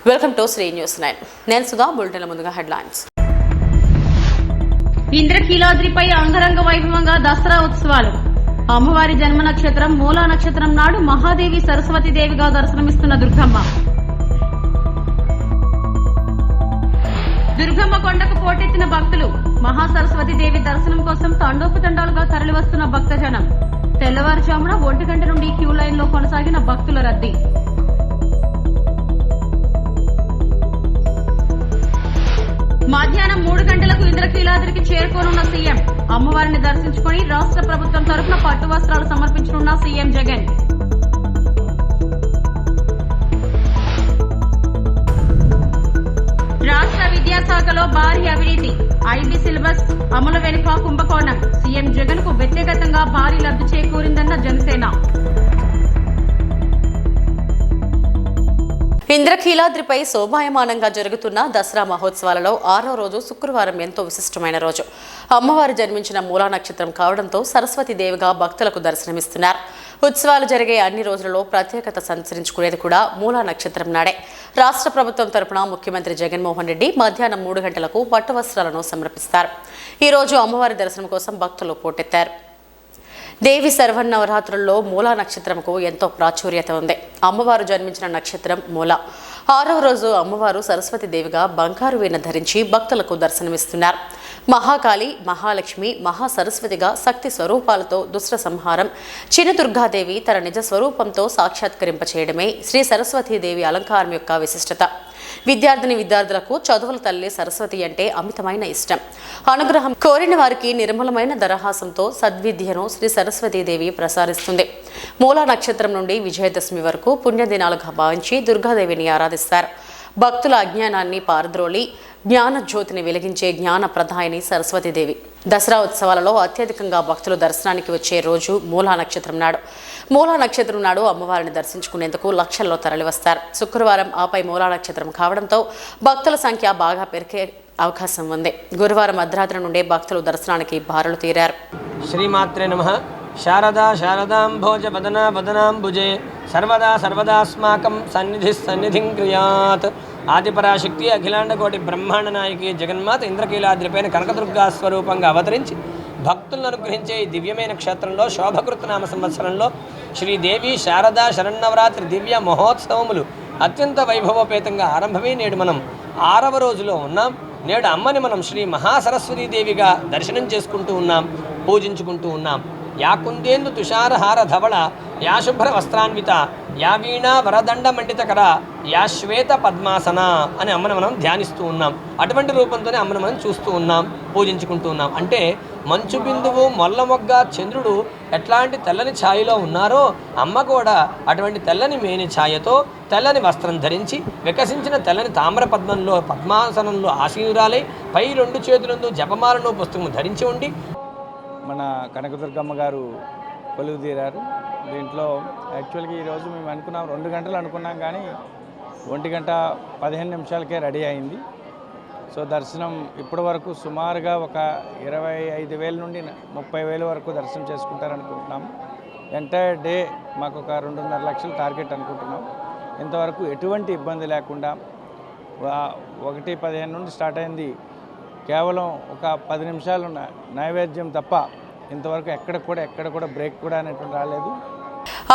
Welcome to Shri news 9. నేను సుధా. బులెటిన్ల ముందుగా headlines. ఇంద్రకీలాద్రిపై అంగరంగ వైభవంగా దసరా ఉత్సవాలు. అమ్మవారి జన్మ నక్షత్రం మూలా నక్షత్రం నాడు మహాదేవి సరస్వతీదేవిగా దర్శనమిస్తున్న దుర్గమ్మ. దుర్గమ్మ కొండకు పోటెత్తిన భక్తులు. మహాసరస్వతీదేవి దర్శనం కోసం తండోపతండాలుగా తరలివస్తున్న భక్తజనం. తెల్లవారుజామున 1 గంట నుండి క్యూ లైన్లో కొనసాగిన భక్తుల రద్దీ. మధ్యాహ్నం 3 గంటలకు ఇంద్రకీలాద్రికి చేరుకోనున్న సీఎం. అమ్మవారిని దర్శించుకుని రాష్ట్ర ప్రభుత్వం తరఫున పట్టు వస్త్రాలు సమర్పించనున్న సీఎం జగన్. రాష్ట్ర విద్యాశాఖలో భారీ అవినీతి. ఐబీ సిలబస్ అమలు వెనుక కుంభకోణం. సీఎం జగన్ కు వ్యక్తిగతంగా భారీ లబ్ధి చేకూరిందన్న జనసేన. ఇంద్రకీలాద్రిపై శోభాయమానంగా జరుగుతున్న దసరా మహోత్సవాలలో 6వ రోజు శుక్రవారం ఎంతో విశిష్టమైన రోజు. అమ్మవారు జన్మించిన మూలా నక్షత్రం కావడంతో సరస్వతీదేవిగా భక్తులకు దర్శనమిస్తున్నారు. ఉత్సవాలు జరిగే అన్ని రోజులలో ప్రత్యేకత సంచరించుకునేది కూడా మూలా నక్షత్రం నాడే. రాష్ట్ర ప్రభుత్వం తరపున ముఖ్యమంత్రి జగన్మోహన్ రెడ్డి మధ్యాహ్నం 3 గంటలకు పట్టు వస్త్రాలను సమర్పిస్తారు. ఈ రోజు అమ్మవారి దర్శనం కోసం భక్తులు పోటెత్తారు. దేవి శరన్నవరాత్రుల్లో మూలా నక్షత్రంకు ఎంతో ప్రాచుర్యత ఉంది. అమ్మవారు జన్మించిన నక్షత్రం మూల. 6వ రోజు అమ్మవారు సరస్వతీదేవిగా బంగారు వీణ ధరించి భక్తులకు దర్శనమిస్తున్నారు. మహాకాళి, మహాలక్ష్మి, మహాసరస్వతిగా శక్తి స్వరూపాలతో దుష్ట సంహారం చిన్న దుర్గాదేవి తన నిజ స్వరూపంతో సాక్షాత్కరింపచేయడమే శ్రీ సరస్వతీదేవి అలంకారం యొక్క విశిష్టత. విద్యార్థులకు చదువుల తల్లి సరస్వతి అంటే అమితమైన ఇష్టం. అనుగ్రహం కోరిన వారికి నిర్మలమైన దరహాసంతో సద్విద్యను శ్రీ సరస్వతీదేవి ప్రసారిస్తుంది. మూలా నక్షత్రం నుండి విజయదశమి వరకు పుణ్యదినాలుగా భావించి దుర్గాదేవిని ఆరాధిస్తారు. భక్తుల అజ్ఞానాన్ని పారద్రోలి జ్ఞాన జ్యోతిని వెలిగించే జ్ఞాన ప్రదాయిని సరస్వతీదేవి. దసరా ఉత్సవాలలో అత్యధికంగా భక్తులు దర్శనానికి వచ్చే రోజు మూలా నక్షత్రం నాడు. మూలా నక్షత్రం నాడు అమ్మవారిని దర్శించుకునేందుకు లక్షల్లో తరలివస్తారు. శుక్రవారం ఆపై మూలా నక్షత్రం కావడంతో భక్తుల సంఖ్య బాగా పెరిగే అవకాశం ఉంది. గురువారం అర్ధరాత్రి నుండే భక్తులు దర్శనానికి బారులు తీరారు. శ్రీమాత్రే నమః. శారదా శారదాంభోజ వదనా వదనాంబుజే సర్వదా సర్వదాస్మాకం సన్నిధిం క్రియాత్. ఆదిపరాశక్తి అఖిలాండకోటి బ్రహ్మాండ నాయకి జగన్మాత ఇంద్రకీలాద్రిపైన కనకదుర్గా స్వరూపంగా అవతరించి భక్తులను అనుగ్రహించే ఈ దివ్యమైన క్షేత్రంలో శోభకృతనామ సంవత్సరంలో శ్రీదేవి శారదా శరన్నవరాత్రి దివ్య మహోత్సవములు అత్యంత వైభవోపేతంగా ఆరంభమై నేడు మనం 6వ రోజులో ఉన్నాం. నేడు అమ్మని మనం శ్రీ మహాసరస్వతీదేవిగా దర్శనం చేసుకుంటూ ఉన్నాం, పూజించుకుంటూ ఉన్నాం. యా కుందేందు తుషారహార ధవళ, యా శుభ్ర వస్త్రాన్విత, యా వీణా వరదండ మండితకర, యా శ్వేత పద్మాసన అని అమ్మను మనం ధ్యానిస్తూ ఉన్నాం. అటువంటి రూపంతోనే అమ్మను మనం చూస్తూ ఉన్నాం, పూజించుకుంటూ ఉన్నాం. అంటే మంచు బిందువు, మొల్ల మొగ్గ, చంద్రుడు ఎట్లాంటి తెల్లని ఛాయలో ఉన్నారో అమ్మ కూడా అటువంటి తెల్లని మేని ఛాయతో తెల్లని వస్త్రం ధరించి వికసించిన తెల్లని తామ్ర పద్మంలో పద్మాసనంలో ఆసీనురాలై పై 2 చేతులందు జపమాలను పుస్తకం ధరించి ఉండి మన కనకదుర్గమ్మ గారు కొలువు తీరారు. దీంట్లో యాక్చువల్గా ఈరోజు మేము అనుకున్నాం 2 గంటలు అనుకున్నాం, కానీ 1 గంట 15 నిమిషాలకే రెడీ అయింది. సో దర్శనం ఇప్పటి వరకు సుమారుగా ఒక 25,000 నుండి 30,000 వరకు దర్శనం చేసుకుంటారనుకుంటున్నాం. ఎంటైర్ డే మాకు ఒక 2.5 లక్షల టార్గెట్ అనుకుంటున్నాం. ఇంతవరకు ఎటువంటి ఇబ్బంది లేకుండా 1:15 నుండి స్టార్ట్ అయింది. కేవలం ఒక 10 నిమిషాలు నైవేద్యం తప్ప ఇంతవరకు ఎక్కడ కూడా బ్రేక్ కూడా అనేటువంటి రాలేదు.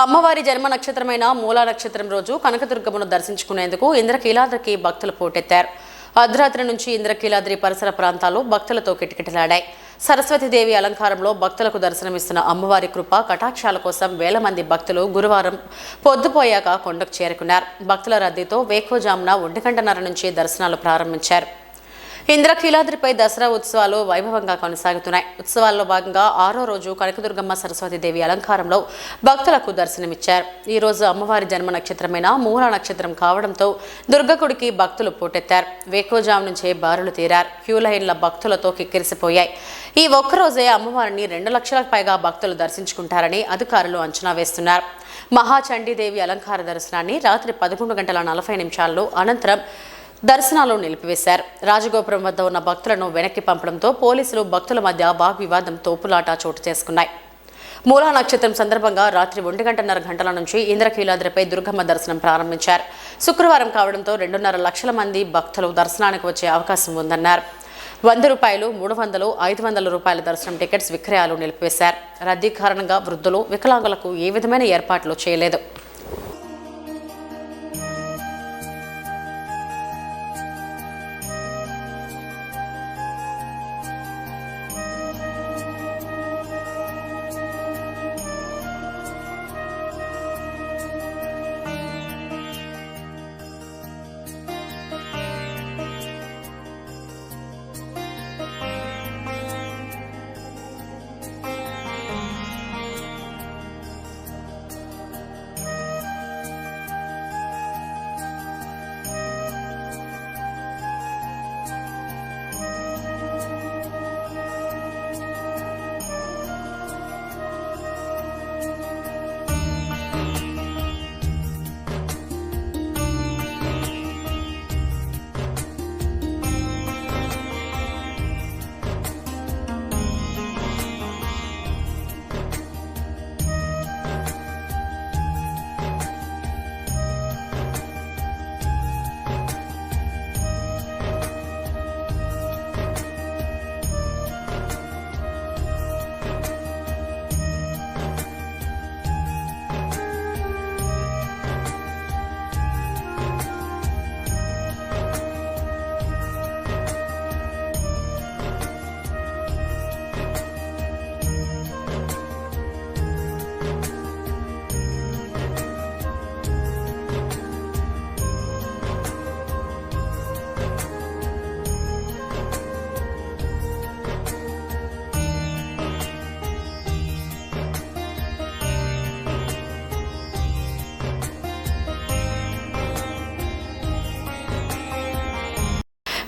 అమ్మవారి జన్మ నక్షత్రమైన మూలా నక్షత్రం రోజు కనకదుర్గమ్మను దర్శించుకునేందుకు ఇంద్రకీలాద్రికి భక్తులు పోటెత్తారు. అర్ధరాత్రి నుంచి ఇంద్రకీలాద్రి పరిసర ప్రాంతాలు భక్తులతో కిటకిటలాడాయి. సరస్వతీదేవి అలంకారంలో భక్తులకు దర్శనమిస్తున్న అమ్మవారి కృప కటాక్షాల కోసం వేల మంది భక్తులు గురువారం పొద్దుపోయాక కొండకు చేరుకున్నారు. భక్తుల రద్దీతో వేకోజామున 1 గంటన్నర నుంచి దర్శనాలు ప్రారంభించారు. ఇంద్రకీలాద్రిపై దసరా ఉత్సవాలు వైభవంగా కొనసాగుతున్నాయి. ఉత్సవాల్లో భాగంగా 6వ రోజు కనకదుర్గమ్మ సరస్వతీదేవి అలంకారంలో భక్తులకు దర్శనమిచ్చారు. ఈ రోజు అమ్మవారి జన్మ నక్షత్రమైన మూలా నక్షత్రం కావడంతో దుర్గగుడికి భక్తులు పోటెత్తారు. వేకోజాము నుంచే బారులు తీరారు. క్యూ లైన్ల భక్తులతో కిక్కిరిసిపోయాయి. ఈ ఒక్కరోజే అమ్మవారిని 2 లక్షలకు పైగా భక్తులు దర్శించుకుంటారని అధికారులు అంచనా వేస్తున్నారు. మహాచండీదేవి అలంకార దర్శనాన్ని రాత్రి 11 గంటల 40 నిమిషాల్లో అనంతరం దర్శనాలు నిలిపివేశారు. రాజగోపురం వద్ద ఉన్న భక్తులను వెనక్కి పంపడంతో పోలీసులు భక్తుల మధ్య వాగ్వివాదం తోపులాట చోటు చేసుకున్నాయి. మూలా నక్షత్రం సందర్భంగా రాత్రి 1:30 నుంచి ఇంద్రకీలాద్రిపై దుర్గమ్మ దర్శనం ప్రారంభించారు. శుక్రవారం కావడంతో 2.5 లక్షల మంది భక్తులు దర్శనానికి వచ్చే అవకాశం ఉందన్నారు. 100 రూపాయలు, 300, 500 రూపాయల దర్శనం టికెట్స్ విక్రయాలు నిలిపివేశారు. రద్దీ కారణంగా వృద్ధులు, వికలాంగులకు ఏ విధమైన ఏర్పాట్లు చేయలేదు.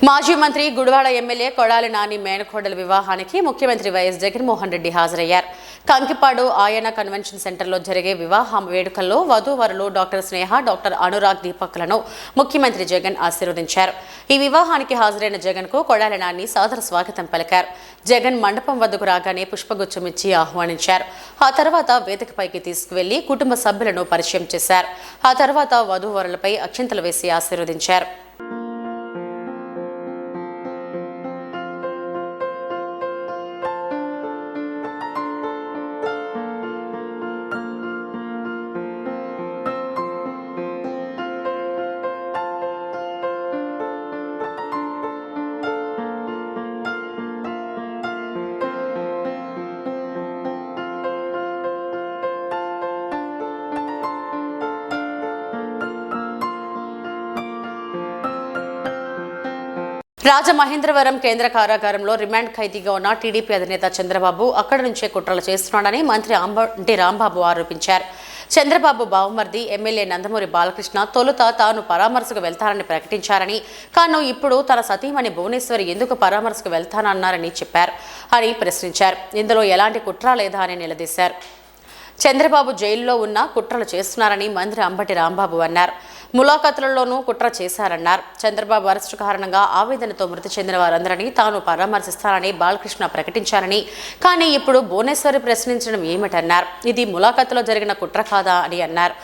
మాజీ మంత్రి గుడివాడ ఎమ్మెల్యే కొడాలి నాని మేనకోడల వివాహానికి ముఖ్యమంత్రి వైఎస్ జగన్మోహన్ రెడ్డి హాజరయ్యారు. కంకిపాడు ఆయన కన్వెన్షన్ సెంటర్లో జరిగే వివాహ వేడుకల్లో వధూవరులు డాక్టర్ స్నేహ, డాక్టర్ అనురాగ్ దీపక్లను ముఖ్యమంత్రి జగన్ ఆశీర్వదించారు. ఈ వివాహానికి హాజరైన జగన్కు కొడాలి నాని సాదర స్వాగతం పలికారు. జగన్ మండపం వద్దకు రాగానే పుష్పగుచ్చం ఇచ్చి ఆహ్వానించారు. ఆ తర్వాత వేదికపైకి తీసుకువెళ్లి కుటుంబ సభ్యులను పరిచయం చేశారు. ఆ తర్వాత వధూవరులపై అక్షింతలు వేసి ఆశీర్వదించారు. రాజమహేంద్రవరం కేంద్ర కారాగారంలో రిమాండ్ ఖైదీగా ఉన్న టీడీపీ అధినేత చంద్రబాబు అక్కడి నుంచే కుట్రలు చేస్తున్నాడని మంత్రి అంబటి రాంబాబు ఆరోపించారు. చంద్రబాబు బావమర్ది ఎమ్మెల్యే నందమూరి బాలకృష్ణ తొలుత తాను పరామర్శకు వెళ్తానని ప్రకటించారని, కానీ ఇప్పుడు తన సతీమణి భువనేశ్వరి ఎందుకు పరామర్శకు వెళ్తానన్నారని చెప్పారు అని ప్రశ్నించారు. ఇందులో ఎలాంటి కుట్ర లేదా అని నిలదీశారు. చంద్రబాబు జైల్లో ఉన్న కుట్రలు చేస్తున్నారని మంత్రి అంబటి రాంబాబు అన్నారు. ములాఖతులలోనూ కుట్ర చేశారన్నారు. చంద్రబాబు అరెస్టు కారణంగా ఆవేదనతో మృతి చెందిన వారందరినీ తాను పరామర్శిస్తానని బాలకృష్ణ ప్రకటించారని, కానీ ఇప్పుడు భువనేశ్వరి ప్రశ్నించడం ఏమిటన్నారు. ఇది ములాఖతులో జరిగిన కుట్ర కాదా అని అన్నారు.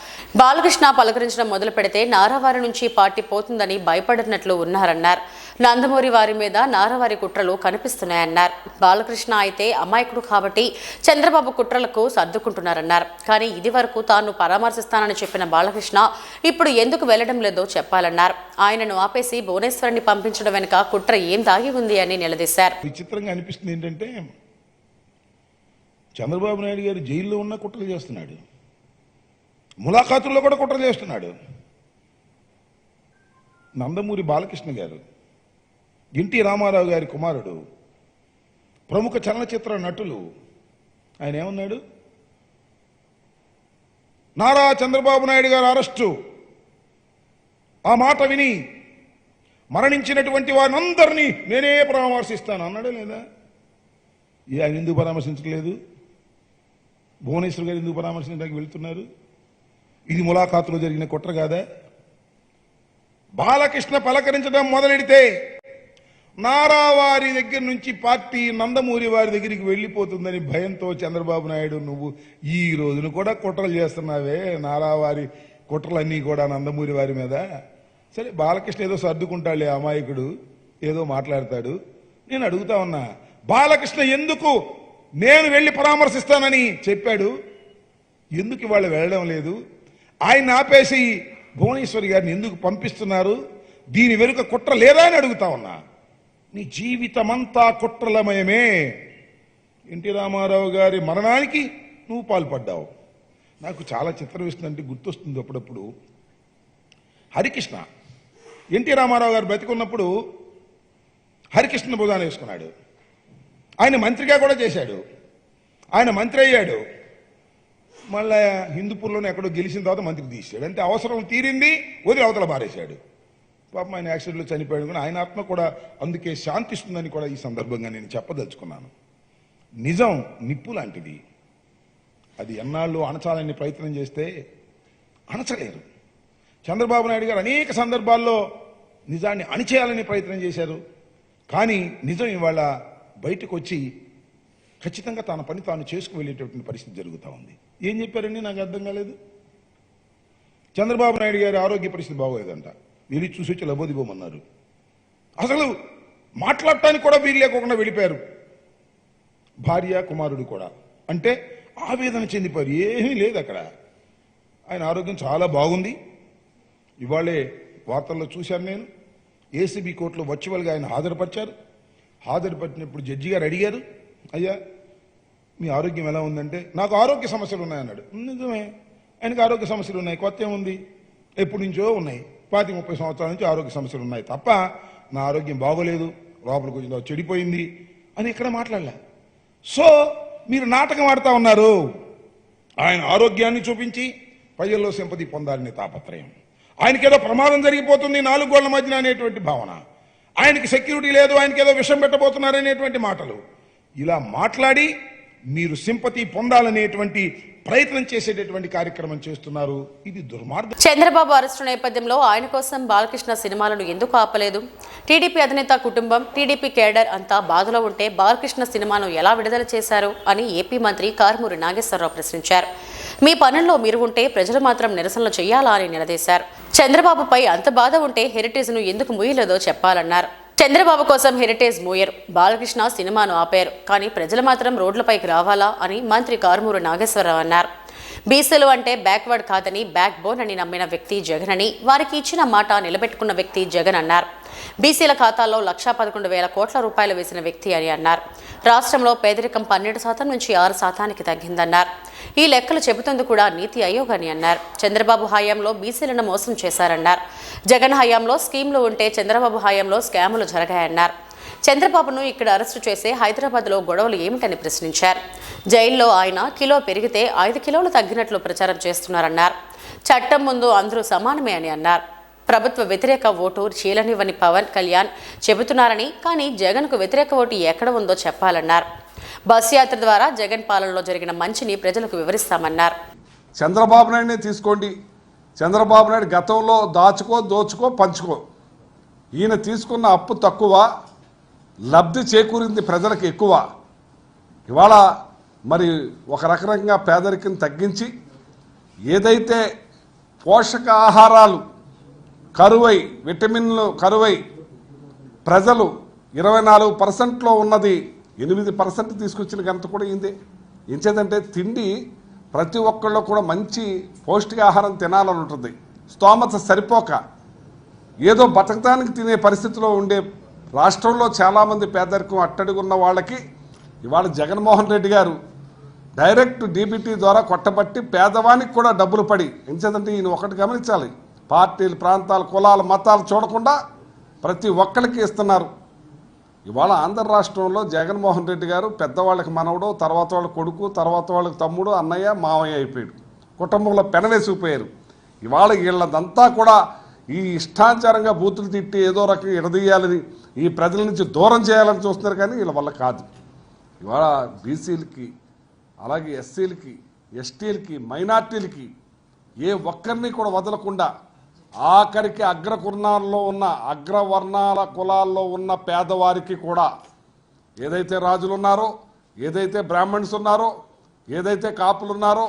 బాలకృష్ణ పలకరించడం మొదలు పెడితే నారావారి నుంచి పార్టీ పోతుందని భయపడినట్లు ఉన్నారన్నారు. నందమూరి వారి మీద నారావారి కుట్రలు కనిపిస్తున్నాయన్నారు. బాలకృష్ణ అయితే అమాయకుడు కాబట్టి చంద్రబాబు కుట్రలకు సర్దుకుంటున్నారన్నారు. కానీ ఇది వరకు తాను పరామర్శిస్తానని చెప్పిన బాలకృష్ణ ఇప్పుడు ఎందుకు వెళ్లడం లేదో చెప్పాలన్నారు. ఆయనను ఆపేసి భువనేశ్వరిని పంపించడం వెనుక కుట్ర ఏం దాగి ఉంది అని నిలదీశారు. విచిత్రంగా అనిపిస్తుంది ఏంటంటే చంద్రబాబు నాయుడు గారు జైల్లో ఉన్న కుట్రలు చేస్తున్నాడు, ములాఖాతుల్లో కూడా కుట్రలు చేస్తున్నాడు. నందమూరి బాలకృష్ణ గారు ఎన్టీ రామారావు గారి కుమారుడు, ప్రముఖ చలనచిత్ర నటులు. ఆయన ఏమన్నాడు? నారా చంద్రబాబు నాయుడు గారు అరెస్టు, ఆ మాట విని మరణించినటువంటి వారిని అందరినీ నేనే పరామర్శిస్తాను అన్నాడే లేదా? ఆయన ఎందుకు పరామర్శించలేదు? భువనేశ్వర్ గారు ఎందుకు పరామర్శించడానికి వెళ్తున్నారు? ఇది ములాఖాతులో జరిగిన కుట్ర కాదా? బాలకృష్ణ పలకరించడం మొదలెడితే నారావారి దగ్గర నుంచి పార్టీ నందమూరి వారి దగ్గరికి వెళ్ళిపోతుందని భయంతో చంద్రబాబు నాయుడు నువ్వు ఈ రోజును కూడా కుట్రలు చేస్తున్నావే. నారావారి కుట్రలన్నీ కూడా నందమూరి వారి మీద. సరే, బాలకృష్ణ ఏదో సర్దుకుంటాడులే, అమాయకుడు ఏదో మాట్లాడతాడు. నేను అడుగుతా ఉన్నా, బాలకృష్ణ ఎందుకు నేను వెళ్ళి పరామర్శిస్తానని చెప్పాడు, ఎందుకు ఇవాళ వెళ్ళడం లేదు? ఆయన ఆపేసి భువనేశ్వరి గారిని ఎందుకు పంపిస్తున్నారు? దీని వెనుక కుట్ర లేదా అని అడుగుతా ఉన్నా. నీ జీవితమంతా కుట్రలమయమే. ఎన్టీ రామారావు గారి మరణానికి నువ్వు పాల్పడ్డావు. నాకు చాలా చిత్రం ఇస్తుందంటే గుర్తొస్తుంది అప్పుడప్పుడు. హరికృష్ణ ఎన్టీ రామారావు గారు బతికున్నప్పుడు హరికృష్ణ భుజాన్ని వేసుకున్నాడు. ఆయన మంత్రిగా కూడా చేశాడు. ఆయన మంత్రి అయ్యాడు. మళ్ళా హిందూపూర్లోనే ఎక్కడో గెలిచిన తర్వాత మంత్రి తీసాడు. అంటే అవసరం తీరింది, వదిలి అవతల బారేశాడు. పాపం ఆయన యాక్సిడెంట్లో చనిపోయాడు. కానీ ఆయన ఆత్మ కూడా అందుకే శాంతిస్తుందని కూడా ఈ సందర్భంగా నేను చెప్పదలుచుకున్నాను. నిజం నిప్పు లాంటిది. అది ఎన్నాళ్ళు అణచాలని ప్రయత్నం చేస్తే అణచలేరు. చంద్రబాబు నాయుడు గారు అనేక సందర్భాల్లో నిజాన్ని అణిచేయాలని ప్రయత్నం చేశారు. కానీ నిజం ఇవాళ బయటకు వచ్చి ఖచ్చితంగా తన పని తాను చేసుకు వెళ్ళేటటువంటి పరిస్థితి జరుగుతూ ఉంది. ఏం చెప్పారండి నాకు అర్థం కాలేదు. చంద్రబాబు నాయుడు గారి ఆరోగ్య పరిస్థితి బాగోలేదంట. వెళ్ళి చూసి వచ్చి లబోదిబోమన్నారు. అసలు మాట్లాడటానికి కూడా వీలు లేకుండా వెళ్ళిపోయారు. భార్య కుమారుడు కూడా. అంటే ఆవేదన చెందిపోయారు. ఏమీ లేదు అక్కడ. ఆయన ఆరోగ్యం చాలా బాగుంది. ఇవాళే వార్తల్లో చూశాను నేను. ఏసీబీ కోర్టులో వర్చువల్గా ఆయన హాజరుపరిచారు. హాజరుపరిచినప్పుడు జడ్జి గారు అడిగారు, అయ్యా మీ ఆరోగ్యం ఎలా ఉందంటే, నాకు ఆరోగ్య సమస్యలు ఉన్నాయన్నాడు. నిజమే, ఆయనకు ఆరోగ్య సమస్యలు ఉన్నాయి. కొత్త ఏముంది, ఎప్పటి నుంచో ఉన్నాయి. 30 సంవత్సరాల నుంచి ఆరోగ్య సమస్యలు ఉన్నాయి తప్ప నా ఆరోగ్యం బాగోలేదు, లోపలికి వచ్చిందో చెడిపోయింది అని ఇక్కడ మాట్లాడలే. సో మీరు నాటకం ఆడుతూ ఉన్నారు. ఆయన ఆరోగ్యాన్ని చూపించి ప్రజల్లో సింపతి పొందాలనే తాపత్రయం. ఆయనకేదో ప్రమాదం జరిగిపోతుంది 4 గోళ్ల మధ్యన అనేటువంటి భావన. ఆయనకి సెక్యూరిటీ లేదు, ఆయనకేదో విషం పెట్టబోతున్నారనేటువంటి మాటలు. ఇలా మాట్లాడి మీరు సింపతి పొందాలనేటువంటి ప్రయత్నం చేసేటటువంటి కార్యక్రమం చేస్తున్నారు. ఇది దుర్మార్గం. చంద్రబాబు అరెస్టు నేపథ్యంలో ఆయన కోసం బాలకృష్ణ సినిమాలను ఎందుకు ఆపలేదు? టీడీపీ అధినేత కుటుంబం, టీడీపీ కేడర్ అంతా బాధలో ఉంటే బాలకృష్ణ సినిమాను ఎలా విడుదల చేశారు అని ఏపీ మంత్రి కారుమూరి నాగేశ్వరరావు ప్రశ్నించారు. మీ పనుల్లో మీరు ఉంటే ప్రజలు మాత్రం నిరసనలు చేయాలా అని నిలదీశారు. చంద్రబాబుపై అంత బాధ ఉంటే హెరిటేజ్ను ఎందుకు ముయ్యలేదో చెప్పాలన్నారు. చంద్రబాబు కోసం హెరిటేజ్ మూయరు, బాలకృష్ణ సినిమాను ఆపారు, కానీ ప్రజలు మాత్రం రోడ్లపైకి రావాలా అని మంత్రి కారుమూరి నాగేశ్వరరావు అన్నారు. బీసీలు అంటే బ్యాక్వర్డ్ కాదని బ్యాక్ బోన్ అని నమ్మిన వ్యక్తి జగన్ అని, వారికి ఇచ్చిన మాట నిలబెట్టుకున్న వ్యక్తి జగన్ అన్నారు. బీసీల ఖాతాల్లో 1,11,000 కోట్ల రూపాయలు వేసిన వ్యక్తి అని అన్నారు. రాష్ట్రంలో పేదరికం 12% నుంచి 6% తగ్గిందన్నారు. ఈ లెక్కలు చెబుతుంది కూడా నీతి ఆయోగ్ అని అన్నారు. చంద్రబాబు హయాంలో బీసీలను మోసం చేశారన్నారు. జగన్ హయాంలో స్కీమ్లు ఉంటే చంద్రబాబు హయాంలో స్కాములు జరిగాయన్నారు. చంద్రబాబును ఇక్కడ అరెస్టు చేసే హైదరాబాద్లో గొడవలు ఏమిటని ప్రశ్నించారు. జైల్లో ఆయన కిలో పెరిగితే 5 కిలోలు తగ్గినట్లు ప్రచారం చేస్తున్నారన్నారు. చట్టం ముందు అందరూ సమానమే అని అన్నారు. ప్రభుత్వ వ్యతిరేక ఓటు చీలనివ్వని పవన్ కళ్యాణ్ చెబుతున్నారని, కానీ జగన్కు వ్యతిరేక ఓటు ఎక్కడ ఉందో చెప్పాలన్నారు. బస్ యాత్ర ద్వారా జగన్ పాలనలో జరిగిన మంచిని ప్రజలకు వివరిస్తామన్నారు. చంద్రబాబు నాయుడిని తీసుకోండి. చంద్రబాబు నాయుడు గతంలో దోచుకో పంచుకో. ఈయన తీసుకున్న అప్పు తక్కువ, లబ్ధి చేకూరింది ప్రజలకు ఎక్కువ. ఇవాళ మరి ఒక రకంగా పేదరికం తగ్గించి ఏదైతే పోషకాహారాలు కరువై, విటమిన్లు కరువై ప్రజలు 24% ఉన్నది 8% తీసుకొచ్చిన ఘనత కూడా ఇందే. ఎంచేదంటే తిండి ప్రతి ఒక్కళ్ళు కూడా మంచి పౌష్టికాహారం తినాలని ఉంటుంది. స్తోమత సరిపోక ఏదో బతకడానికి తినే పరిస్థితిలో ఉండే రాష్ట్రంలో చాలామంది పేదరికం అట్టడుగున్న వాళ్ళకి ఇవాళ జగన్మోహన్ రెడ్డి గారు డైరెక్ట్ డీబీటీ ద్వారా కొట్టబట్టి పేదవానికి కూడా డబ్బులు పడి, ఎంచేదంటే ఈయన ఒకటి గమనించాలి, పార్టీలు, ప్రాంతాలు, కులాలు, మతాలు చూడకుండా ప్రతి ఒక్కరికి ఇస్తున్నారు. ఇవాళ ఆంధ్ర రాష్ట్రంలో జగన్మోహన్ రెడ్డి గారు పెద్దవాళ్ళకి మనవడు, తర్వాత వాళ్ళ కొడుకు, తర్వాత వాళ్ళకి తమ్ముడు, అన్నయ్య, మావయ్య అయిపోయాడు. కుటుంబంలో పెనవేసిపోయారు. ఇవాళ వీళ్ళదంతా కూడా ఈ ఇష్టాచారంగా బూతులు తిట్టి ఏదో రకంగా ఎడదీయాలని, ఈ ప్రజల నుంచి దూరం చేయాలని చూస్తున్నారు. కానీ వీళ్ళ వల్ల కాదు. ఇవాళ బీసీలకి, అలాగే ఎస్సీలకి, ఎస్టీలకి, మైనార్టీలకి ఏ ఒక్కరిని కూడా వదలకుండా ఆఖరికి అగ్రకుర్ణాల్లో ఉన్న అగ్రవర్ణాల కులాల్లో ఉన్న పేదవారికి కూడా, ఏదైతే రాజులు ఉన్నారో, ఏదైతే బ్రాహ్మణ్స్ ఉన్నారో, ఏదైతే కాపులు ఉన్నారో,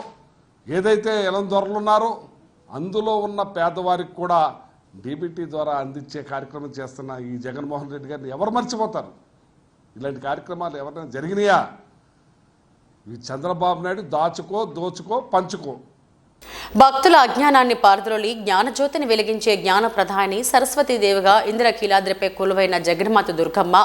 ఏదైతే ఎలందొరలు ఉన్నారో, అందులో ఉన్న పేదవారికి కూడా డీబీటీ ద్వారా అందించే కార్యక్రమం చేస్తున్న ఈ జగన్మోహన్ రెడ్డి గారిని ఎవరు మర్చిపోతారు? ఇలాంటి కార్యక్రమాలు ఎవరైనా జరిగినాయా? ఈ చంద్రబాబు నాయుడు దాచుకో, దోచుకో, పంచుకో. భక్తుల అజ్ఞానాన్ని పారద్రోలి జ్ఞానజ్యోతిని వెలిగించే జ్ఞాన ప్రధాని సరస్వతీదేవిగా ఇంద్రకీలాద్రిపై కొలువైన జగన్మాత దుర్గమ్మ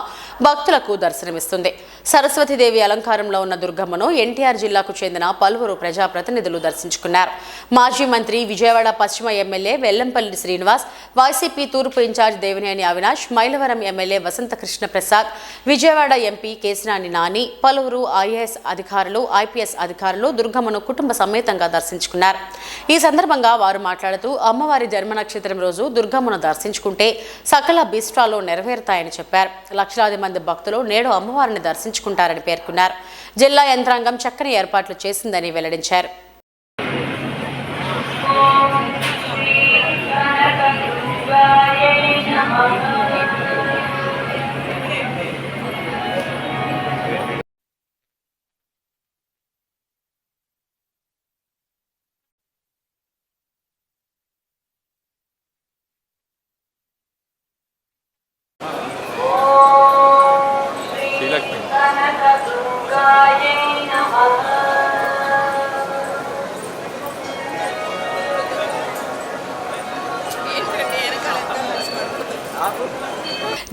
భక్తులకు దర్శనమిస్తుంది. సరస్వతీదేవి అలంకారంలో ఉన్న దుర్గమ్మను ఎన్టీఆర్ జిల్లాకు చెందిన పలువురు ప్రజాప్రతినిధులు దర్శించుకున్నారు. మాజీ మంత్రి, విజయవాడ పశ్చిమ ఎమ్మెల్యే వెల్లంపల్లి శ్రీనివాస్, వైసీపీ తూర్పు ఇన్ఛార్జ్ దేవినేని అవినాష్, మైలవరం ఎమ్మెల్యే వసంత కృష్ణ ప్రసాద్, విజయవాడ ఎంపీ కేశినేని నాని, పలువురు ఐఏఎస్ అధికారులు, ఐపీఎస్ అధికారులు దుర్గమ్మను కుటుంబ సమేతంగా దర్శించుకున్నారు. ఈ సందర్భంగా వారు మాట్లాడుతూ అమ్మవారి జన్మ నక్షత్రం రోజు దుర్గమ్మను దర్శించుకుంటే సకల భీష్టాలు నెరవేరుతాయని చెప్పారు. లక్షలాది మంది భక్తులు నేడు అమ్మవారిని దర్శించుకుంటారని పేర్కొన్నారు. జిల్లా యంత్రాంగం చక్కని ఏర్పాట్లు చేసిందని వెల్లడించారు.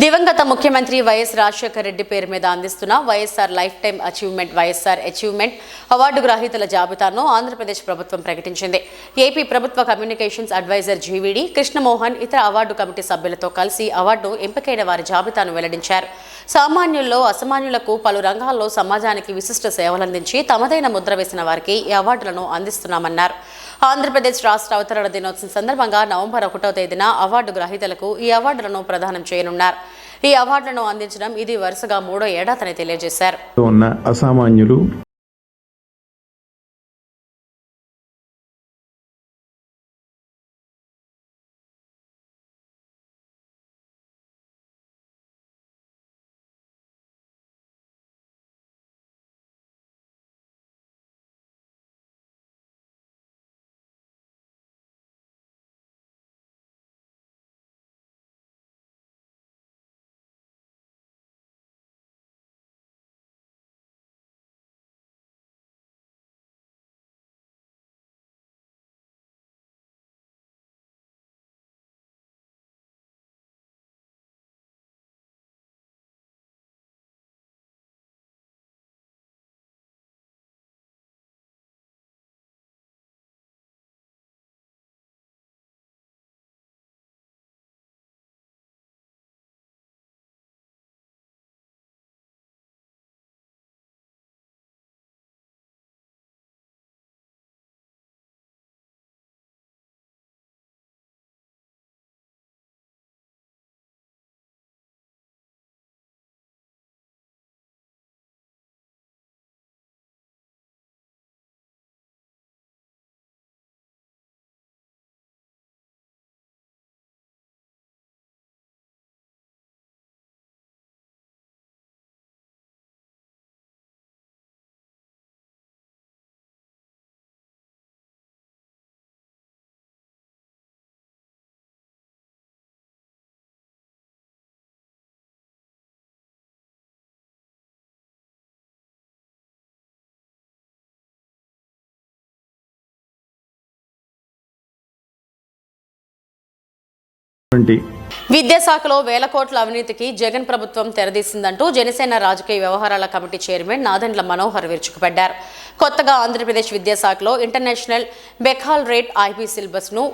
దివంగత ముఖ్యమంత్రి వైఎస్ రాజశేఖర రెడ్డి పేరు మీద అందిస్తున్న YSR lifetime achievement YSR achievement award గ్రహీతల జాబితాను ఆంధ్రప్రదేశ్ ప్రభుత్వం ప్రకటించింది. ఏపీ ప్రభుత్వ కమ్యూనికేషన్స్ అడ్వైజర్ జీవీడీ కృష్ణమోహన్ ఇతర అవార్డు కమిటీ సభ్యులతో కలిసి అవార్డు ఎంపికైన వారి జాబితాను వెల్లడించారు. సామాన్యుల్లో అసామాన్యులకు పలు రంగాల్లో సమాజానికి విశిష్ట సేవలందించి తమదైన ముద్ర వేసిన వారికి ఈ అవార్డులను అందిస్తున్నామన్నారు. ఆంధ్రప్రదేశ్ రాష్ట్ర అవతరణ దినోత్సవం సందర్భంగా నవంబర్ 1వ తేదీన అవార్డు గ్రహీతలకు ఈ అవార్డులను ప్రదానం చేయనున్నారు. ఈ అవార్డులను అందించడం ఇది వరుసగా 3వ ఏడాదని తెలియజేశారు. అసామాన్యులు విద్యాశాఖలో వేల కోట్ల అవినీతికి జగన్ ప్రభుత్వం తెరదీసిందంటూ జనసేన రాజకీయ వ్యవహారాల కమిటీ చైర్మన్ నాదెండ్ల మనోహర్ విరుచుకుపడ్డారు. కొత్తగా ఆంధ్రప్రదేశ్ విద్యాశాఖలో ఇంటర్నేషనల్ బెకాల్ రేట్ ఐబీ సిలబస్ను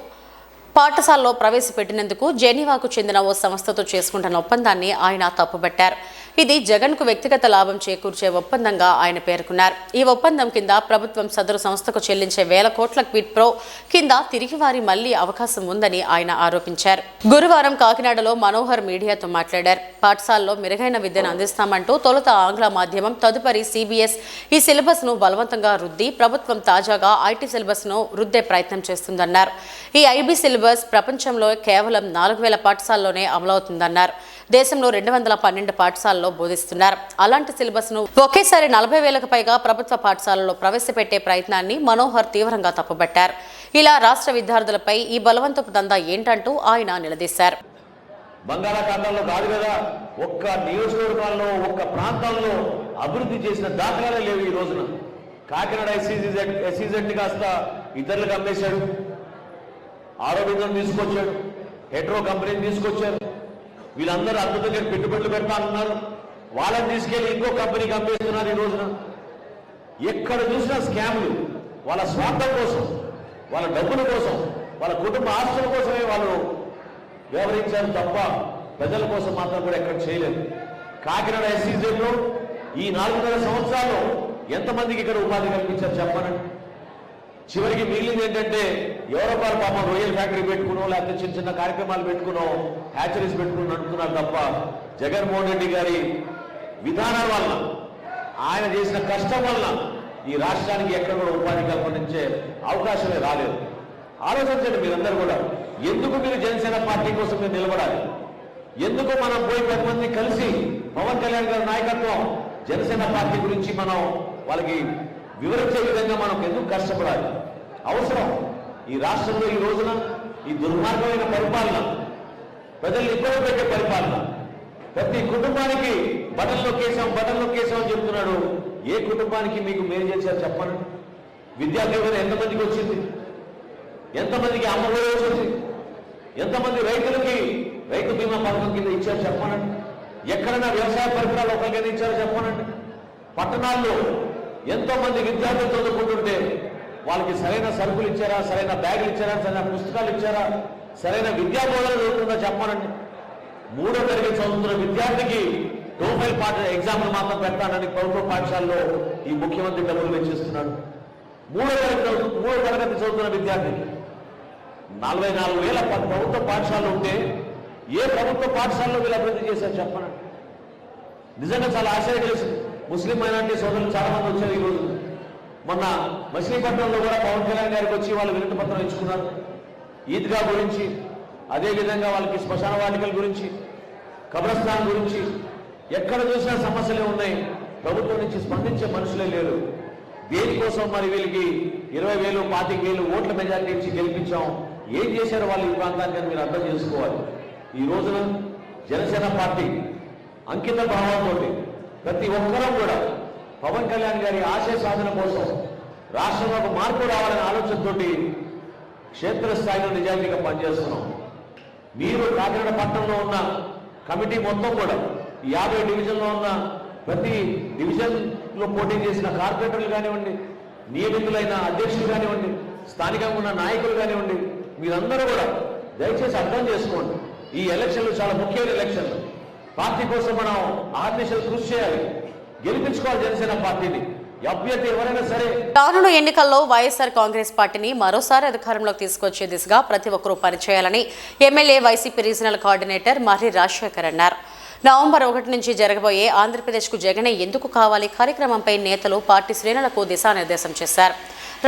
పాఠశాలలో ప్రవేశపెట్టినందుకు జెనీవాకు చెందిన ఓ సంస్థతో చేసుకుంటున్న ఒప్పందాన్ని ఆయన తప్పుబట్టారు. ఇది జగన్కు వ్యక్తిగత లాభం చేకూర్చే ఒప్పందంగా ఆయన పేర్కొన్నారు. ఈ ఒప్పందం కింద ప్రభుత్వం సదరు సంస్థకు చెల్లించే 1000 కోట్ల క్విడ్ ప్రో కింద తిరిగి వారి మళ్లీ అవకాశం ఉందని ఆయన ఆరోపించారు. గురువారం కాకినాడలో మనోహర్ మీడియాతో మాట్లాడారు. పాఠశాలలో మెరుగైన విద్యను అందిస్తామంటూ తొలుత ఆంగ్ల మాధ్యమం, తదుపరి సిబిఎస్ ఈ సిలబస్ ను బలవంతంగా రుద్ది ప్రభుత్వం తాజాగా ఐటీ సిలబస్ ను రుద్దే ప్రయత్నం చేస్తుందన్నారు. ఈ ఐబీ సిలబస్ ప్రపంచంలో కేవలం 4000 పాఠశాలలోనే అమలవుతుందన్నారు. దేశంలో 212 పాఠశాలలో బోధిస్తున్నారు. అలాంటి సిలబస్ ను ఒకేసారి 40,000కు పైగా ప్రభుత్వ పాఠశాలలో ప్రవేశపెట్టే ప్రయత్నాన్ని మనోహర్ తీవ్రంగా తప్పుపట్టారు. ఇలా రాష్ట్ర విద్యార్థులపై ఈ బలవంతపు దందా ఏంటంటూ ఆయన నిలదీశారు. బంగాళాఖాతంలో కాదు కదా, ఒక్క నియోజకవర్గాల్లో ఒక్క ప్రాంతాల్లో అభివృద్ధి చేసిన దాఖలాలే లేవు. ఈ రోజున కాకినాడ ఎస్సీజెడ్ కాస్త ఇతరులకు అమ్మేశాడు, ఆరోగ్యం తీసుకొచ్చాడు, హెట్రో కంపెనీని తీసుకొచ్చారు. వీళ్ళందరూ అద్భుతంగా పెట్టుబడులు పెడతానన్నారు. వాళ్ళని తీసుకెళ్లి ఇంకో కంపెనీకి అమ్మేస్తున్నారు. ఈ రోజున ఎక్కడ చూసినా స్కామ్లు. వాళ్ళ స్వార్థం కోసం, వాళ్ళ డబ్బుల కోసం, వాళ్ళ కుటుంబ ఆస్తుల కోసమే వాళ్ళు వ్యవహరించారు తప్ప ప్రజల కోసం మాత్రం కూడా ఎక్కడ చేయలేదు. కాకినాడ ఎస్సీజెడ్లో ఈ 4.5 సంవత్సరాల్లో ఎంతమందికి ఇక్కడ ఉపాధి కల్పించారు చెప్పనండి. చివరికి మిగిలింది ఏంటంటే యూరోపాల పాపం రొయ్యల్ ఫ్యాక్టరీ పెట్టుకున్నాం, లేకపోతే చిన్న చిన్న కార్యక్రమాలు పెట్టుకున్నాం, హ్యాచరీస్ పెట్టుకుని నడుపుతున్నారు తప్ప జగన్మోహన్ రెడ్డి గారి విధానం వల్ల, ఆయన చేసిన కష్టం వల్ల ఈ రాష్ట్రానికి ఎక్కడ కూడా ఉపాధి కల్పించే అవకాశమే రాలేదు. ఆలోచించండి మీరందరూ కూడా. ఎందుకు మీరు జనసేన పార్టీ కోసం మీరు నిలబడాలి? ఎందుకు మనం పోయి 10 మంది కలిసి పవన్ కళ్యాణ్ గారి నాయకత్వం జనసేన పార్టీ గురించి మనం వాళ్ళకి వివరించే విధంగా మనం ఎందుకు కష్టపడాలి? అవసరం. ఈ రాష్ట్రంలో ఈ రోజున ఈ దుర్మార్గమైన పరిపాలన, ప్రజల్ని ఇబ్బంది పెట్టే పరిపాలన, ప్రతి కుటుంబానికి బటన్ నొక్కేసాం అని చెప్తున్నాడు. ఏ కుటుంబానికి మీకు మేలు చేశారు చెప్పండి? విద్యా దీవెన ఎంతమందికి వచ్చింది? ఎంతమందికి అమ్మఒడి వచ్చింది? ఎంతమంది రైతులకి రైతు బీమా పథకం కింద ఇచ్చారు చెప్పనండి? ఎక్కడైనా వ్యవసాయ పరికరాలు ఒకరికైనా ఇచ్చారో చెప్పనండి? పట్టణాల్లో ఎంతో మంది విద్యార్థులు చదువుకుంటుంటే వాళ్ళకి సరైన సరుకులు ఇచ్చారా, సరైన బ్యాగులు ఇచ్చారా, సరైన పుస్తకాలు ఇచ్చారా, సరైన విద్యా బోధన జరుగుతుందా చెప్పనండి? 3వ తరగతి చదువుతున్న విద్యార్థికి టోఫెల్ ఎగ్జామ్లు మాత్రం పెడతానని ప్రభుత్వ పాఠశాలలో ఈ ముఖ్యమంత్రి డబ్బులు వెచ్చిస్తున్నాడు. 3వ తరగతి చదువుతున్న విద్యార్థికి 44,000 ప్రభుత్వ పాఠశాలలు ఉంటే ఏ ప్రభుత్వ పాఠశాలలో వీళ్ళు అభివృద్ధి చేశారు చెప్పనండి? నిజంగా చాలా ఆశ్చర్యం చేసింది. ముస్లిం మైనార్టీ సోదరులు చాలా మంది వచ్చారు. ఈ రోజు మొన్న మచిలీపట్నంలో కూడా పవన్ కళ్యాణ్ గారికి వచ్చి వాళ్ళు వినతి పత్రం ఇచ్చుకున్నారు. ఈద్గా గురించి, అదేవిధంగా వాళ్ళకి శ్మశాన వాటికల గురించి, కబ్రస్థాన్ గురించి ఎక్కడ చూసినా సమస్యలే ఉన్నాయి. ప్రభుత్వం నుంచి స్పందించే మనుషులే లేరు. దేనికోసం మరి వీళ్ళకి 20,000, 25,000 ఓట్ల మెజారిటీ ఇచ్చి గెలిపించాం? ఏం చేశారు వాళ్ళు ఈ ప్రాంతానికి మీరు అర్థం చేసుకోవాలి. ఈ రోజున జనసేన పార్టీ అంకిత భావంతో ప్రతి ఒక్కరూ కూడా పవన్ కళ్యాణ్ గారి ఆశయ సాధన కోసం రాష్ట్రంలో ఒక మార్పు రావాలనే ఆలోచనతో క్షేత్రస్థాయిలో నిజాయితీగా పనిచేస్తున్నాం. మీరు కాకినాడ పట్టణంలో ఉన్న కమిటీ మొత్తం కూడా 50 డివిజన్లో ఉన్న ప్రతి డివిజన్లో పోటీ చేసిన కార్పొరేటర్లు కానివ్వండి, నియమితులైన అధ్యక్షులు కానివ్వండి, స్థానికంగా ఉన్న నాయకులు కానివ్వండి, మీరందరూ కూడా దయచేసి అర్థం చేసుకోండి. ఈ ఎలక్షన్లు చాలా ముఖ్యమైన ఎలక్షన్లు. పార్టీ కోసం మనం ఆర్నిషలు కృషి చేయాలి, గెలిపించుకోవాలి జనసేన పార్టీని. అభ్యర్థి ఎవరైనా సరే. రానున్న ఎన్నికల్లో వైఎస్ఆర్ కాంగ్రెస్ పార్టీని మరోసారి అధికారంలోకి తీసుకొచ్చే దిశగా ప్రతి ఒక్కరూ పనిచేయాలని ఎమ్మెల్యే వైసీపీ రీజనల్ కోఆర్డినేటర్ మర్రి రాజశేఖర్ అన్నారు. నవంబర్ 1 నుంచి జరగబోయే ఆంధ్రప్రదేశ్కు జగనే ఎందుకు కావాలి కార్యక్రమంపై నేతలు పార్టీ శ్రేణులకు దిశానిర్దేశం చేశారు.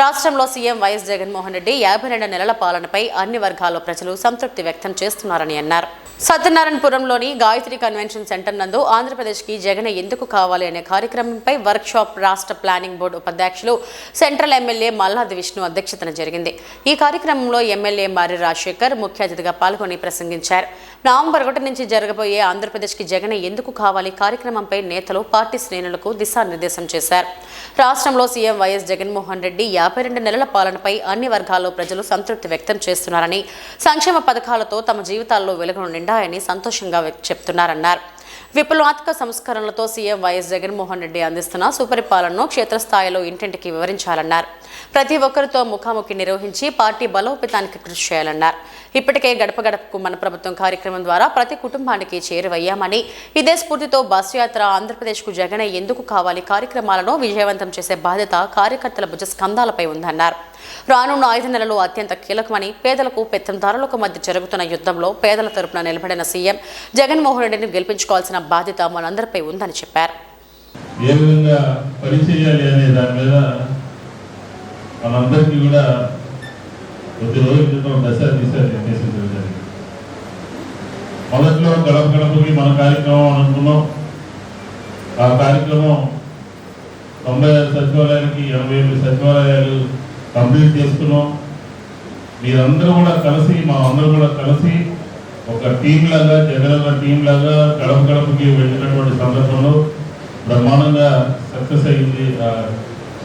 రాష్ట్రంలో సీఎం వైఎస్ జగన్మోహన్ రెడ్డి 52 నెలల పాలనపై అన్ని వర్గాల్లో ప్రజలు సంతృప్తి వ్యక్తం చేస్తున్నారని అన్నారు. సత్యనారాయణపురంలోని గాయత్రి కన్వెన్షన్ సెంటర్ నందు ఆంధ్రప్రదేశ్కి జగన్ ఎందుకు కావాలి అనే కార్యక్రమంపై వర్క్షాప్ రాష్ట్ర ప్లానింగ్ బోర్డు ఉపాధ్యక్షులు సెంట్రల్ ఎమ్మెల్యే మల్లాది విష్ణు అధ్యక్షతన జరిగింది. ఈ కార్యక్రమంలో ఎమ్మెల్యే మర్రి రాజశేఖర్ ముఖ్య అతిథిగా పాల్గొని ప్రసంగించారు. నవంబర్ 1 నుంచి జరగబోయే ఆంధ్రప్రదేశ్కి జగన్ ఎందుకు కావాలి కార్యక్రమంపై నేతలు పార్టీ శ్రేణులకు దిశానిర్దేశం చేశారు. రాష్ట్రంలో సీఎం వైఎస్ జగన్మోహన్ రెడ్డి 52 నెలల పాలనపై అన్ని వర్గాల్లో ప్రజలు సంతృప్తి వ్యక్తం చేస్తున్నారని, సంక్షేమ పథకాలతో తమ జీవితాల్లో వెలుగును నిండాయని సంతోషంగా చెప్తున్నారన్నారు. విప్లవాత్మక సంస్కరణలతో సీఎం వైఎస్ జగన్మోహన్ రెడ్డి అందిస్తున్న సుపరిపాలనను క్షేత్రస్థాయిలో ఇంటింటికి వివరించాలన్నారు. ప్రతి ఒక్కరితో ముఖాముఖి నిర్వహించి పార్టీ బలోపేతానికి కృషి చేయాలన్నారు. ఇప్పటికే గడప గడపకు మన ప్రభుత్వం కార్యక్రమం ద్వారా ప్రతి కుటుంబానికి చేరువయ్యామని, ఇదే స్ఫూర్తితో బస్సు యాత్ర, ఆంధ్రప్రదేశ్కు జగనే ఎందుకు కావాలి కార్యక్రమాలను విజయవంతం చేసే బాధ్యత కార్యకర్తల భుజస్కంధాలపై ఉందన్నారు. రానున్న 5 నెలలు అత్యంత కీలకమని, పేదలకు పెత్తందారులకు మధ్య జరుగుతున్న యుద్ధంలో పేదల తరపున నిలబడిన సీఎం జగన్మోహన్ రెడ్డిని గెలిపించుకోవాల్సిన బాధ్యత మనందరిపై ఉందని చెప్పారు. ఏ విధంగా పనిచేయాలి అనే దాని మీద మనందరికీ కూడా కొద్ది రోజుల క్రితం దశ దిశ నిర్దేశించడం జరిగింది. మొదట్లో గడప గడపకి మన కార్యక్రమం అనుకున్నాం. ఆ కార్యక్రమం 96 సచివాలయాలకి 87 సచివాలయాలు కంప్లీట్ చేసుకున్నాం. మీరందరూ కూడా కలిసి, మా అందరూ కూడా కలిసి ఒక టీం లాగా, జగన్ టీం లాగా గడప గడపకి వెళ్ళినటువంటి సందర్భంలో బ్రహ్మాండంగా సక్సెస్ అయింది.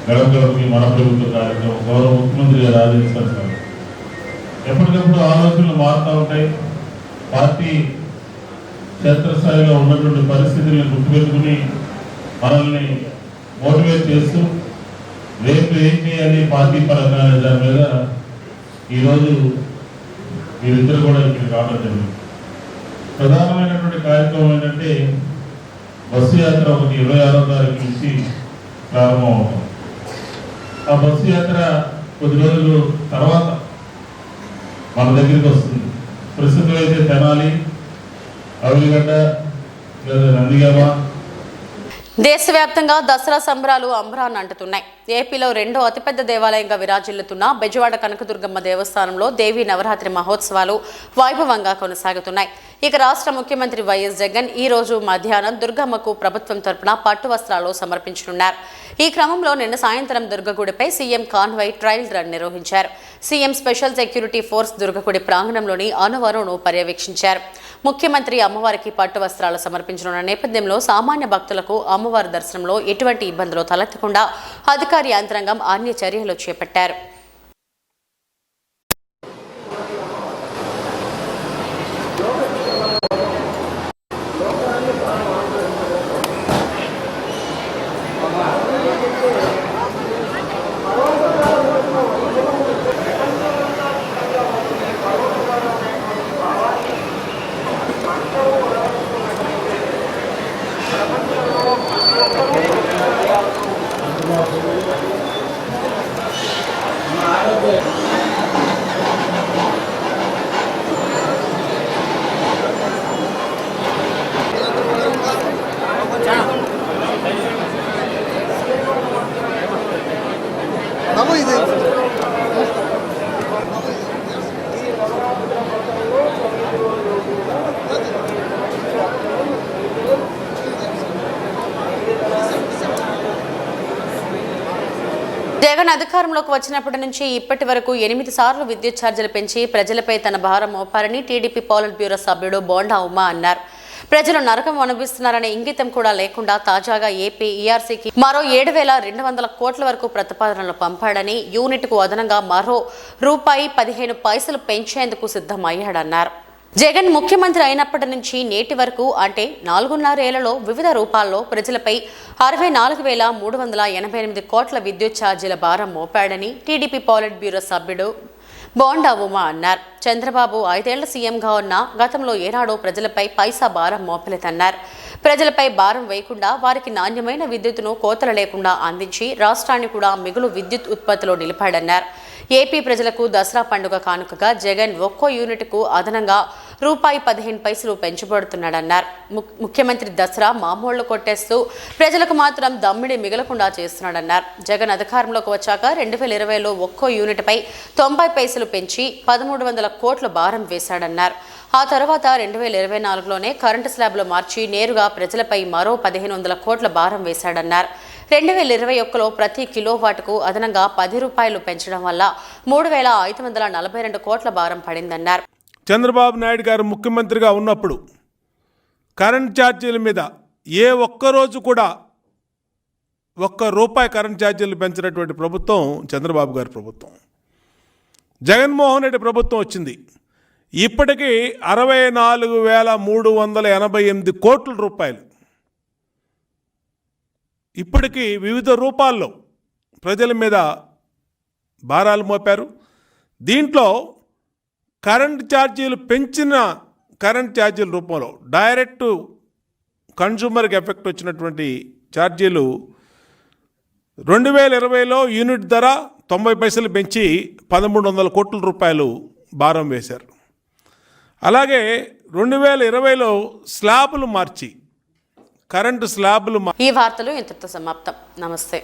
గడప గడపకి మన ప్రభుత్వ కార్యక్రమం గౌరవ ముఖ్యమంత్రి గారు ఆదేశించారు. ఎప్పటికప్పుడు ఆలోచనలు మారుతూ ఉంటాయి. పార్టీ క్షేత్రస్థాయిలో ఉన్నటువంటి పరిస్థితులను గుర్తుపెట్టుకుని మనల్ని మోటివేట్ చేస్తూ రేపు ఏం చేయాలి పార్టీ పరంగా అనే దాని మీద ఈరోజు వీరిద్దరు కూడా ఇక్కడికి రావడం జరిగింది. ప్రధానమైనటువంటి కార్యక్రమం ఏంటంటే బస్సు యాత్ర ఒకటి 26వ తారీఖు నుంచి ప్రారంభం అవుతుంది. ఆ బస్సు యాత్ర కొద్ది రోజులు తర్వాత మన దగ్గరికి వస్తుంది. ప్రస్తుతం అయితే తెనాలి, అవలిగడ్డ లేదా నందిగామ. దేశవ్యాప్తంగా దసరా సంబరాలు అంబరాన్ని అంటుతున్నాయి. ఏపీలో రెండో అతిపెద్ద దేవాలయంగా విరాజిల్లుతున్న బెజవాడ కనకదుర్గమ్మ దేవస్థానంలో దేవీ నవరాత్రి మహోత్సవాలు వైభవంగా కొనసాగుతున్నాయి. ఇక రాష్ట్ర ముఖ్యమంత్రి వైఎస్ జగన్ ఈ రోజు మధ్యాహ్నం దుర్గమ్మకు ప్రభుత్వం తరపున పట్టు వస్త్రాలు సమర్పించనున్నారు. ఈ క్రమంలో నిన్న సాయంత్రం దుర్గగుడిపై సీఎం కాన్వాయ్ ట్రయల్ రన్ నిర్వహించారు. సీఎం స్పెషల్ సెక్యూరిటీ ఫోర్స్ దుర్గగుడి ప్రాంగణంలోని అనువరును పర్యవేక్షించారు. ముఖ్యమంత్రి అమ్మవారికి పట్టు వస్త్రాలు సమర్పించనున్న నేపథ్యంలో సామాన్య భక్తులకు అమ్మవారి దర్శనంలో ఎటువంటి ఇబ్బందులు తలెత్తకుండా అధికారి యంత్రాంగం అన్ని చర్యలు చేపట్టారు. జగన్ అధికారంలోకి వచ్చినప్పటి నుంచి ఇప్పటి వరకు 8 సార్లు విద్యుత్ ఛార్జీలు పెంచి ప్రజలపై తన భారం మోపారని టీడీపీ పోలిట్ బ్యూరో సభ్యుడు బోండా ఉమా అన్నారు. ప్రజలు నరకం అనుభవిస్తున్నారనే ఇంగితం కూడా లేకుండా తాజాగా ఏపీ ఈఆర్సీకి మరో 7,200 కోట్ల వరకు ప్రతిపాదనలు పంపాడని, యూనిట్కు అదనంగా మరో ₹15 పెంచేందుకు సిద్ధమయ్యాడన్నారు. జగన్ ముఖ్యమంత్రి అయినప్పటి నుంచి నేటి వరకు అంటే 4.5 ఏళ్లలో వివిధ రూపాల్లో ప్రజలపై 64,388 కోట్ల విద్యుత్ ఛార్జీల భారం మోపాడని టీడీపీ పోలిట్ బ్యూరో సభ్యుడు బోండా ఉమా అన్నారు. చంద్రబాబు 5 ఏళ్ల సీఎంగా ఉన్న గతంలో ఏనాడో ప్రజలపై పైసా భారం మోపలేదన్నారు. ప్రజలపై భారం వేయకుండా వారికి నాణ్యమైన విద్యుత్తును కోతలు లేకుండా అందించి రాష్ట్రాన్ని కూడా మిగులు విద్యుత్ ఉత్పత్తిలో నిలిపాడన్నారు. ఏపీ ప్రజలకు దసరా పండుగ కానుకగా జగన్ ఒక్కో యూనిట్కు అదనంగా ₹15 పెంచబడుతున్నాడన్నారు. ముఖ్యమంత్రి దసరా మామూళ్లు కొట్టేస్తూ ప్రజలకు మాత్రం దమ్మిడి మిగలకుండా చేస్తున్నాడన్నారు. జగన్ అధికారంలోకి వచ్చాక 2020లో ఒక్కో యూనిట్పై 90 పైసలు పెంచి 1,300 కోట్ల భారం వేశాడన్నారు. ఆ తర్వాత 2024లోనే కరెంటు స్లాబ్లు మార్చి నేరుగా ప్రజలపై మరో 1,500 కోట్ల భారం వేశాడన్నారు. 2021లో ప్రతి కిలోవాట్కు అదనంగా ₹10 పెంచడం వల్ల 3,542 కోట్ల భారం పడిందన్నారు. చంద్రబాబు నాయుడు గారు ముఖ్యమంత్రిగా ఉన్నప్పుడు కరెంట్ ఛార్జీల మీద ఏ ఒక్కరోజు కూడా ₹1 కరెంట్ ఛార్జీలు పెంచినటువంటి ప్రభుత్వం చంద్రబాబు గారి ప్రభుత్వం. జగన్మోహన్ రెడ్డి ప్రభుత్వం వచ్చింది. ఇప్పటికీ 64,388 కోట్ల రూపాయలు ఇప్పటికీ వివిధ రూపాల్లో ప్రజల మీద భారాలు మోపారు. దీంట్లో కరెంట్ ఛార్జీలు పెంచిన కరెంట్ ఛార్జీల రూపంలో డైరెక్ట్ కన్జ్యూమర్కి ఎఫెక్ట్ వచ్చినటువంటి ఛార్జీలు 2020లో యూనిట్ ధర 90 పైసలు పెంచి 1,300 కోట్ల రూపాయలు భారం వేశారు. అలాగే 2020లో స్లాబులు మార్చి కరెంటు స్లాబులు ఈ వార్తలు ఇంతటితో సమాప్తం. నమస్తే.